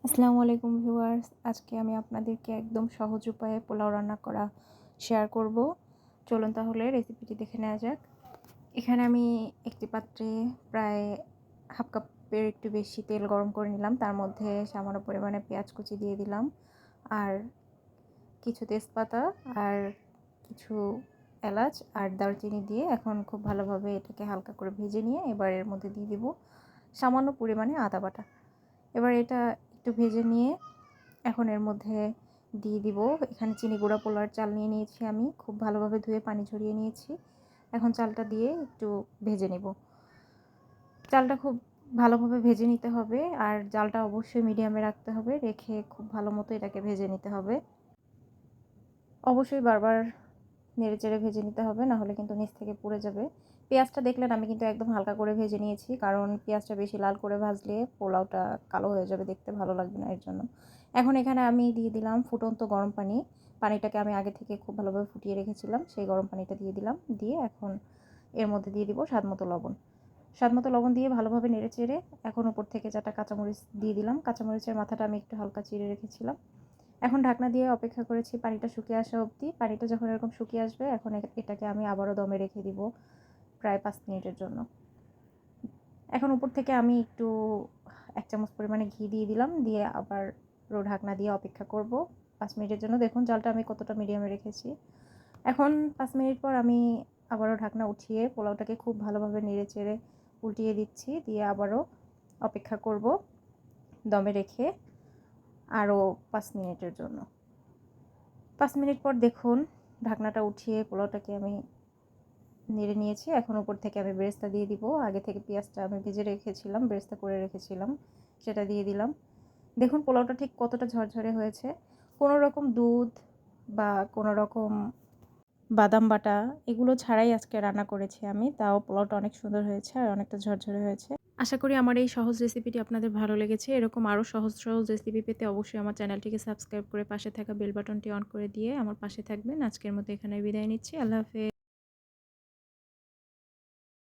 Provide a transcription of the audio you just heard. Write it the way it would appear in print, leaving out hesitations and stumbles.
আসসালামু আলাইকুম ভিউয়ার্স, আজকে আমি আপনাদেরকে একদম সহজ উপায়ে পোলাও রান্না করা শেয়ার করব। চলুন তাহলে রেসিপিটি দেখে নেওয়া যাক। এখানে আমি একটি পাত্রে প্রায় হাফ কাপের একটু বেশি তেল গরম করে নিলাম। তার মধ্যে সামান্য পরিমাণে পেঁয়াজ কুচি দিয়ে দিলাম, আর কিছু তেজপাতা, আর কিছু এলাচ আর দারচিনি দিয়ে এখন খুব ভালোভাবে এটাকে হালকা করে ভেজে নিয়ে এবার এর মধ্যে দিয়ে দিব সামান্য পরিমাণে আদা বাটা। এবার এটা একটু ভেজে নিয়ে এখন এর মধ্যে দিয়ে দিব, এখানে চিনি গুঁড়া পোলার চাল নিয়ে নিয়েছি, আমি খুব ভালোভাবে ধুয়ে পানি ঝরিয়ে নিয়েছি। এখন চালটা দিয়ে একটু ভেজে নেব। চালটা খুব ভালোভাবে ভেজে নিতে হবে, আর জালটা অবশ্যই মিডিয়ামে রাখতে হবে, রেখে খুব ভালো মতো এটাকে ভেজে নিতে হবে। অবশ্যই বারবার নেড়েচেড়ে ভেজে নিতে হবে, না হলে কিন্তু নিচ থেকে পুড়ে যাবে। পেঁয়াজটা দেখলেন আমি কিন্তু একদম হালকা করে ভেজে নিয়েছি, কারণ পেঁয়াজটা বেশি লাল করে ভাজলে পোলাওটা কালো হয়ে যাবে, দেখতে ভালো লাগবে না, এর জন্য। এখন এখানে আমি দিয়ে দিলাম ফুটন্ত গরম পানি। পানিটাকে আমি আগে থেকে খুব ভালোভাবে ফুটিয়ে রেখেছিলাম, সেই গরম পানিটা দিয়ে দিলাম। দিয়ে এখন এর মধ্যে দিয়ে দিব স্বাদমতো লবণ। স্বাদমতো লবণ দিয়ে ভালোভাবে নেড়েচেড়ে এখন উপর থেকে 4টা কাঁচামরিচ দিয়ে দিলাম। কাঁচামরিচের মাথাটা আমি একটু হালকা চিড়ে রেখেছিলাম। এখন ঢাকনা দিয়ে অপেক্ষা করেছি পানিটা শুকিয়ে আসা অবধি। পানিটা যখন এরকম শুকিয়ে আসবে, এখন এটাকে আমি আবারও দমে রেখে দিব প্রায় 5 মিনিটের জন্য। এখন উপর থেকে আমি একটু 1 চামচ পরিমাণে ঘি দিয়ে দিলাম, দিয়ে আবারও ঢাকনা দিয়ে অপেক্ষা করব 5 মিনিটের জন্য। দেখুন জালটা আমি কতটা মিডিয়ামে রেখেছি। এখন 5 মিনিট পর আমি আবারও ঢাকনা উঠিয়ে পোলাওটাকে খুব ভালোভাবে নেড়েচেড়ে উল্টিয়ে দিচ্ছি, দিয়ে আবারও অপেক্ষা করব দমে রেখে আরও 5 মিনিটের জন্য। 5 মিনিট পর দেখুন ঢাকনাটা উঠিয়ে পোলাওটাকে আমি নেড়ে নিয়েছি। এখন উপর থেকে আমি বেরেস্তা দিয়ে দিব। আগে থেকে পেঁয়াজটা আমি ভেজে রেখেছিলাম, বেরেস্তা করে রেখেছিলাম, সেটা দিয়ে দিলাম। দেখুন পোলাওটা ঠিক কতটা ঝরঝরে হয়েছে। কোনো রকম দুধ বা কোনো রকম বাদাম বাটা এগুলো ছাড়াই আজকে রান্না করেছি আমি, তাও পোলাওটা অনেক সুন্দর হয়েছে আর অনেকটা ঝরঝরে হয়েছে। আশা করি আমার এই সহজ রেসিপিটি আপনাদের ভালো লেগেছে। এরকম আরও সহজ সহজ রেসিপি পেতে অবশ্যই আমার চ্যানেলটিকে সাবস্ক্রাইব করে পাশে থাকা বেল বাটনটি অন করে দিয়ে আমার পাশে থাকবেন। আজকের মতো এখানে বিদায় নিচ্ছি। আল্লাহ হাফেজ।